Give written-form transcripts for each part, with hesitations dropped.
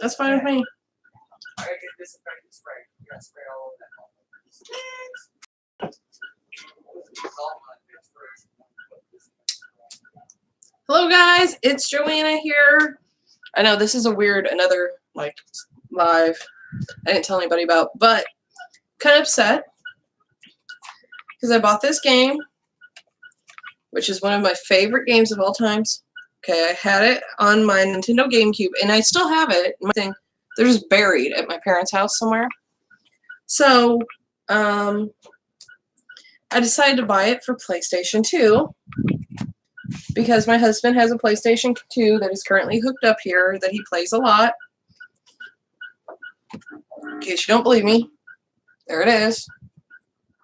That's fine with me. I gotta get disinfectant spray. You gotta spray all over that. Hello guys, it's Joanna here. I know this is a weird, another like live I didn't tell anybody about, but kind of upset because I bought this game, which is one of my favorite games of all times. Okay, I had it on my Nintendo GameCube, and I still have it. They're just buried at my parents' house somewhere. So, I decided to buy it for PlayStation 2 because my husband has a PlayStation 2 that is currently hooked up here that he plays a lot. In case you don't believe me, there it is.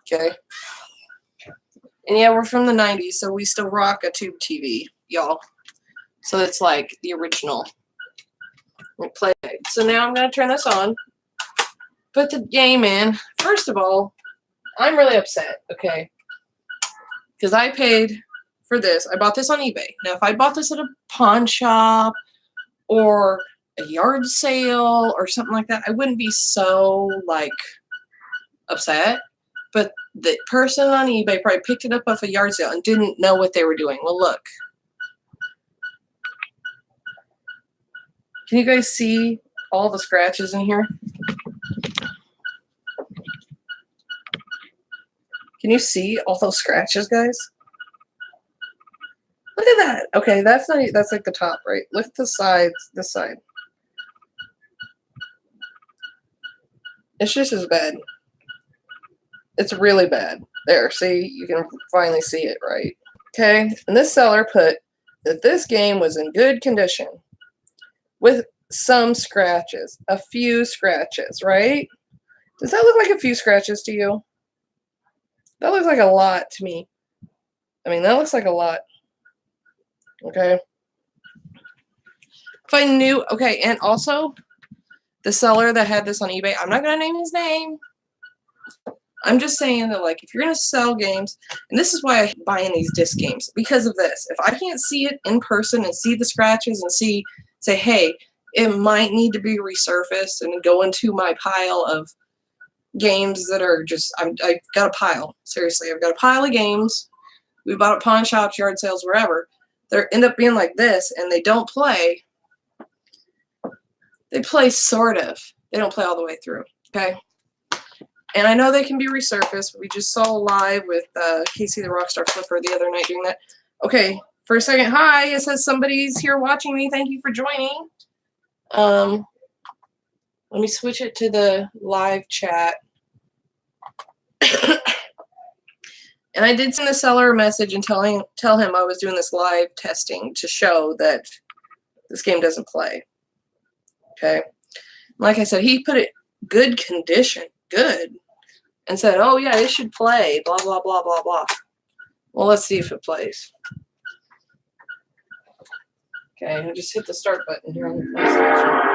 Okay. And yeah, we're from the 90s, so we still rock a tube TV, y'all. So it's like the original. Play. So now I'm going to turn this on, put the game in. First of all, I'm really upset, okay? Because I paid for this. I bought this on eBay. Now, if I bought this at a pawn shop or a yard sale or something like that, I wouldn't be so, like, upset. But the person on eBay probably picked it up off a yard sale and didn't know what they were doing. Well, look. Can you guys see all the scratches in here? Can you see all those scratches, guys? Look at that. Okay, that's not, that's like the top, right? Look at the sides, this side. It's just as bad. It's really bad. There, see, you can finally see it, right? Okay, and this seller put that this game was in good condition with some scratches, a few scratches, right? Does that look like a few scratches to you? That looks like a lot to me. I mean, that looks like a lot. Okay. If I knew, okay, and also the seller that had this on eBay, I'm not going to name his name. I'm just saying that, like, if you're going to sell games, and this is why I buy in these disc games, because of this. If I can't see it in person and see the scratches and say, hey, it might need to be resurfaced and go into my pile of games that are just, I've got a pile. Seriously, I've got a pile of games. We bought at pawn shops, yard sales, wherever. They end up being like this, and they don't play. They play sort of. They don't play all the way through, okay? And I know they can be resurfaced. We just saw live with Casey the Rockstar Flipper the other night doing that. Okay, for a second, hi. It says somebody's here watching me. Thank you for joining. Let me switch it to the live chat. And I did send the seller a message and tell him I was doing this live testing to show that this game doesn't play. Okay. Like I said, he put it good condition, good, and said, oh yeah, it should play, blah, blah, blah, blah, blah. Well, let's see if it plays. Okay, I just hit the start button here on the PlayStation.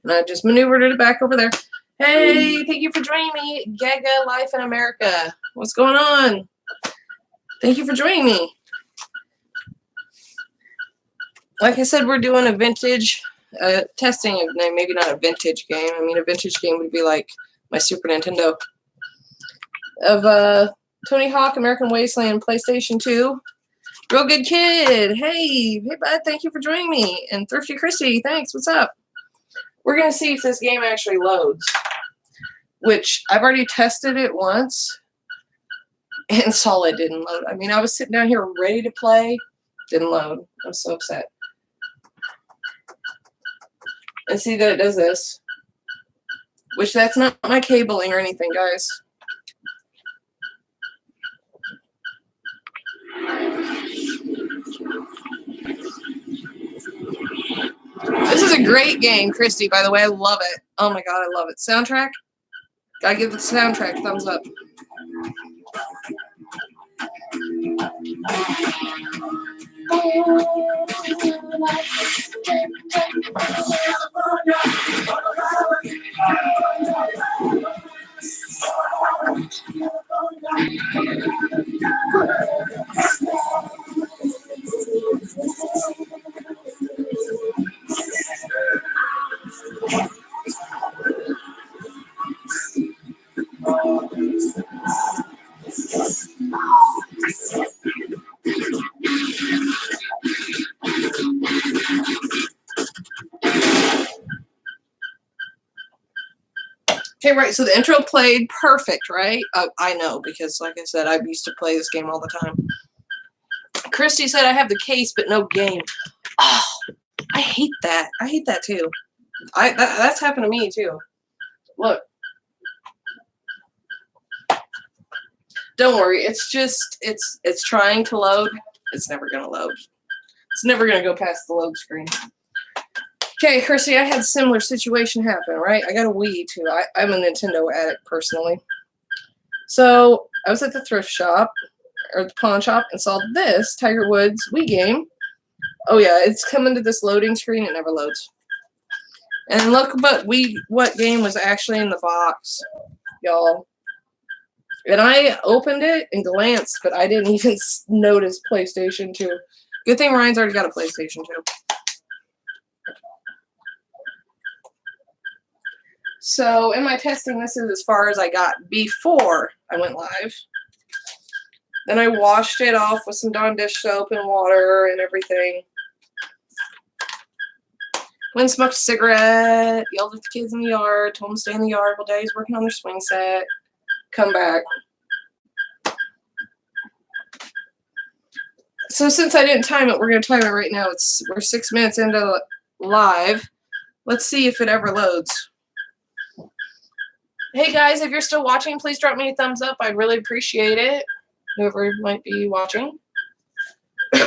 And I just maneuvered it back over there. Hey, thank you for joining me. Gaga Life in America. What's going on? Thank you for joining me. Like I said, we're doing a vintage testing of, maybe not a vintage game. I mean, a vintage game would be like my Super Nintendo. Of Tony Hawk, American Wasteland, PlayStation 2. Real Good Kid. Hey, bud, thank you for joining me. And Thrifty Christy, thanks. What's up? We're going to see if this game actually loads, which I've already tested it once and saw it didn't load. I mean, I was sitting down here ready to play, didn't load. I'm so upset. And see that it does this, which that's not my cabling or anything, guys. This is a great game, Christy, by the way. I love it. Oh my god, I love it. Soundtrack? Gotta give the soundtrack a thumbs up. Okay, right. So the intro played perfect, right? I know because, like I said, I used to play this game all the time. Christy said I have the case but no game. Oh, I hate that. I hate that too. That's happened to me too. Look. Don't worry. It's just it's trying to load. It's never gonna load. It's never gonna go past the load screen. Okay, Chrissy, I had a similar situation happen, right? I got a Wii too. I'm a Nintendo addict personally. So I was at the thrift shop or the pawn shop and saw this Tiger Woods Wii game. Oh yeah, it's coming to this loading screen. It never loads. And look, what game was actually in the box, y'all. And I opened it and glanced, but I didn't even notice PlayStation 2. Good thing Ryan's already got a PlayStation 2. So in my testing, this is as far as I got before I went live. Then I washed it off with some Dawn dish soap and water and everything. Went and smoked a cigarette, yelled at the kids in the yard, told them to stay in the yard while Daddy's working on their swing set. Come back. So since I didn't time it, we're going to time it right now. We're 6 minutes into live. Let's see if it ever loads. Hey guys, if you're still watching, please drop me a thumbs up. I'd really appreciate it. Whoever might be watching. You're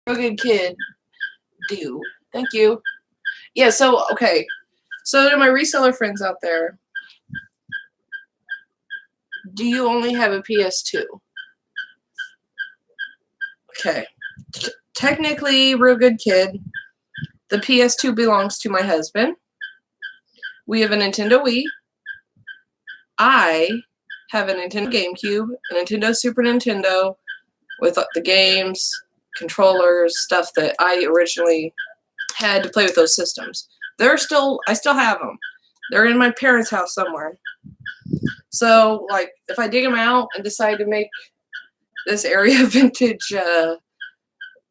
a good kid. Do. Thank you. Yeah, so, okay. So to my reseller friends out there, do you only have a PS2? Okay. Technically, real good kid. The PS2 belongs to my husband. We have a Nintendo Wii. I have a Nintendo GameCube, a Nintendo Super Nintendo with the games, controllers, stuff that I originally had to play with those systems. I still have them. They're in my parents' house somewhere. So, like, if I dig them out and decide to make this area vintage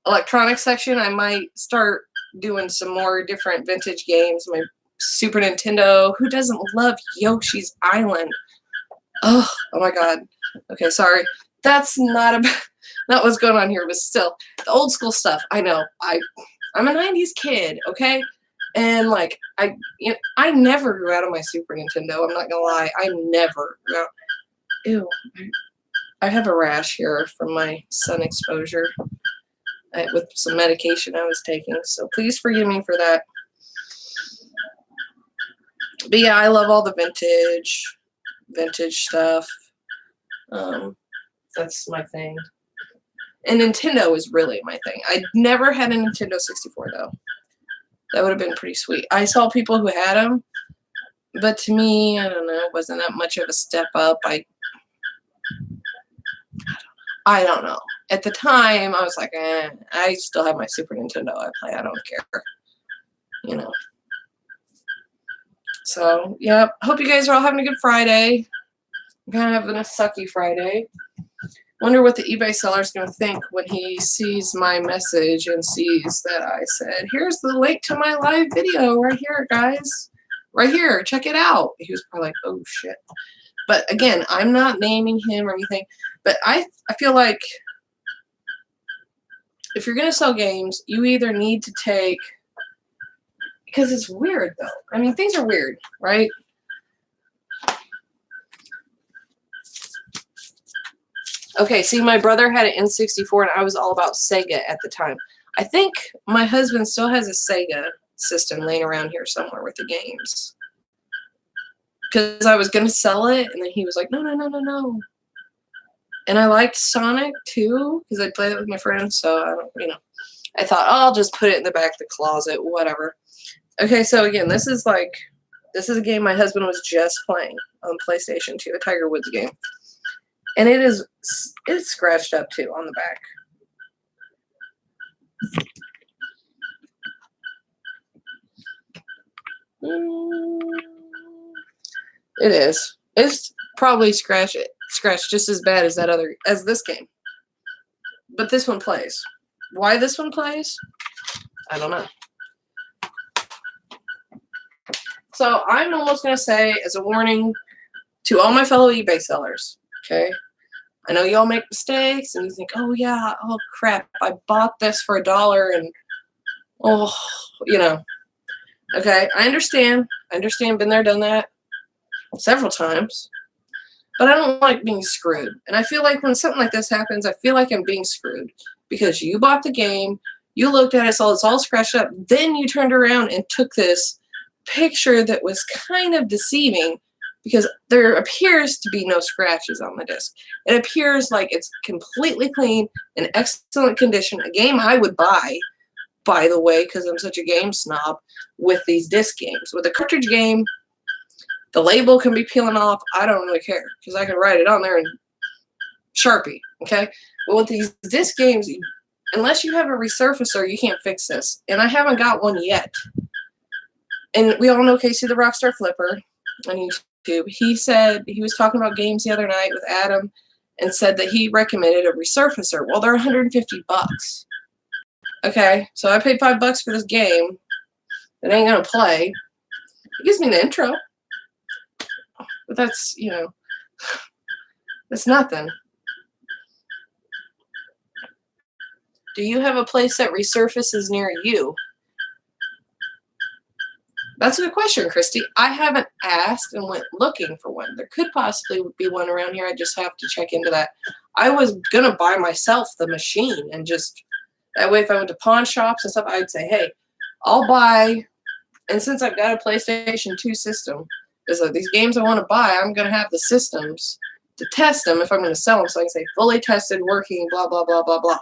electronics section, I might start doing some more different vintage games. My Super Nintendo. Who doesn't love Yoshi's Island? Oh my God. Okay, sorry. That's not what's going on here, but still, the old school stuff. I know. I'm a 90s kid, okay? And like I never grew out of my Super Nintendo. I'm not gonna lie. I never grew out. Ew. I have a rash here from my sun exposure with some medication I was taking. So please forgive me for that. But yeah, I love all the vintage stuff. That's my thing. And Nintendo is really my thing. I never had a Nintendo 64 though. That would have been pretty sweet. I saw people who had them, but to me, I don't know, it wasn't that much of a step up. I don't know. At the time, I was like, I still have my Super Nintendo. I play. I don't care. You know. So, yeah. Hope you guys are all having a good Friday. I'm kind of having a sucky Friday. Wonder what the eBay seller's going to think when he sees my message and sees that I said, here's the link to my live video right here, guys. Right here. Check it out. He was probably like, oh, shit. But, again, I'm not naming him or anything. But I feel like if you're going to sell games, you either need to take, because it's weird, though. I mean, things are weird, right? Okay, see, my brother had an N64, and I was all about Sega at the time. I think my husband still has a Sega system laying around here somewhere with the games. Because I was going to sell it, and then he was like, no. And I liked Sonic, too, because I'd play it with my friends, so I thought, oh, I'll just put it in the back of the closet, whatever. Okay, so again, this is a game my husband was just playing on PlayStation 2, a Tiger Woods game. And it's scratched up too on the back. It is. It's probably scratched. scratched just as bad as this game. But this one plays. Why this one plays? I don't know. So I'm almost going to say, as a warning to all my fellow eBay sellers, okay? I know y'all make mistakes and you think, oh yeah, oh crap, I bought this for $1 and oh, you know. Okay, I understand. Been there, done that several times. But I don't like being screwed. And I feel like when something like this happens, I feel like I'm being screwed. Because you bought the game, you looked at it, saw it's all scratched up, then you turned around and took this picture that was kind of deceiving because there appears to be no scratches on the disc. It appears like it's completely clean, in excellent condition, a game I would buy, by the way, because I'm such a game snob with these disc games. With a cartridge game, the label can be peeling off. I don't really care because I can write it on there in Sharpie, okay? But with these disc games, unless you have a resurfacer, you can't fix this. And I haven't got one yet. And we all know Casey the Rockstar Flipper on YouTube. He said he was talking about games the other night with Adam and said that he recommended a resurfacer. Well, they're $150. Okay, so I paid $5 for this game that ain't gonna play. It gives me an intro. But that's, you know, that's nothing. Do you have a place that resurfaces near you? That's a good question, Christy. I haven't asked and went looking for one. There could possibly be one around here. I just have to check into that. I was going to buy myself the machine and just, that way if I went to pawn shops and stuff, I'd say, hey, I'll buy, and since I've got a PlayStation 2 system, because like these games I want to buy, I'm going to have the systems to test them if I'm going to sell them. So I can say fully tested, working, blah, blah, blah, blah, blah.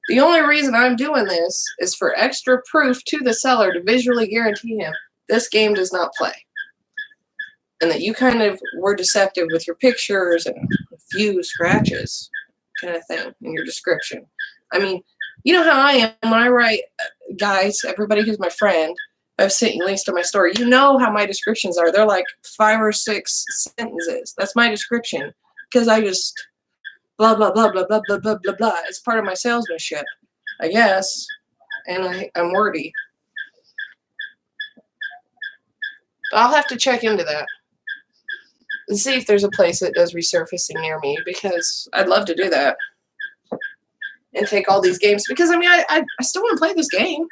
The only reason I'm doing this is for extra proof to the seller to visually guarantee him this game does not play. And that you kind of were deceptive with your pictures and a few scratches kind of thing in your description. I mean, you know how I am when I write, guys, everybody who's my friend, I've sent you links to my story. You know how my descriptions are. They're like 5 or 6 sentences. That's my description because I just blah, blah, blah, blah, blah, blah, blah, blah, blah. It's part of my salesmanship, I guess. And I'm wordy. But I'll have to check into that and see if there's a place that does resurfacing near me because I'd love to do that and take all these games. Because, I mean, I still want to play this game.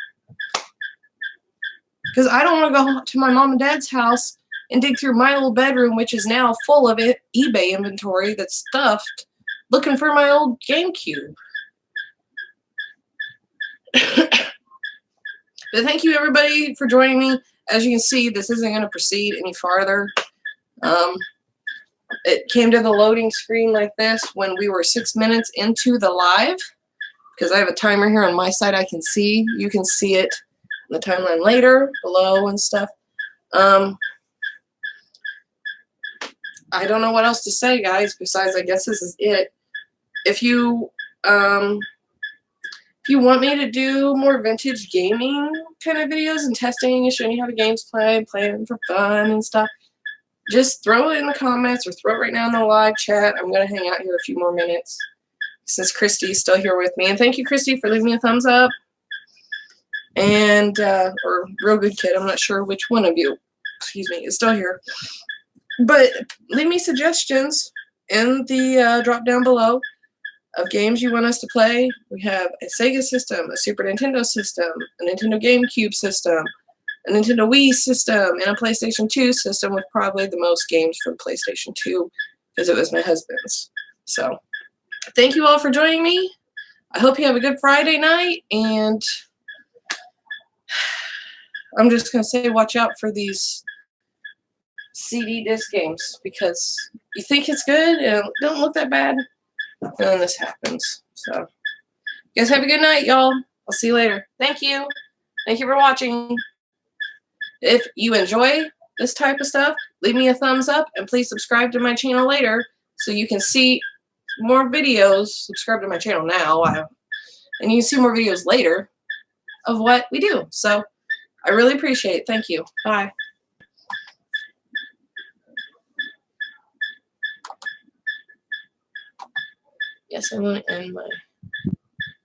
Because I don't want to go to my mom and dad's house and dig through my old bedroom, which is now full of eBay inventory that's stuffed, looking for my old GameCube. But thank you, everybody, for joining me. As you can see, this isn't going to proceed any farther. It came to the loading screen like this when we were 6 minutes into the live. Because I have a timer here on my side I can see. You can see it in the timeline later, below and stuff. I don't know what else to say, guys, besides I guess this is it. If you want me to do more vintage gaming kind of videos and testing and showing you how the games play, playing for fun and stuff, just throw it in the comments or throw it right now in the live chat. I'm going to hang out here a few more minutes since Christy's still here with me. And thank you, Christy, for leaving me a thumbs up. And, or Real Good Kid, I'm not sure which one of you, excuse me, is still here. But leave me suggestions in the drop down below of games you want us to play. We have a Sega system, a Super Nintendo system, a Nintendo GameCube system, a Nintendo Wii system, and a PlayStation 2 system with probably the most games for the PlayStation 2 because it was my husband's. So, thank you all for joining me. I hope you have a good Friday night, and I'm just going to say watch out for these CD disc games because you think it's good and it don't look that bad, and then this happens. So, you guys have a good night, y'all. I'll see you later. Thank you. Thank you for watching. If you enjoy this type of stuff, leave me a thumbs up, and please subscribe to my channel later so you can see more videos. Subscribe to my channel now, and you can see more videos later of what we do. So, I really appreciate it. Thank you. Bye. Yes, I'm gonna end my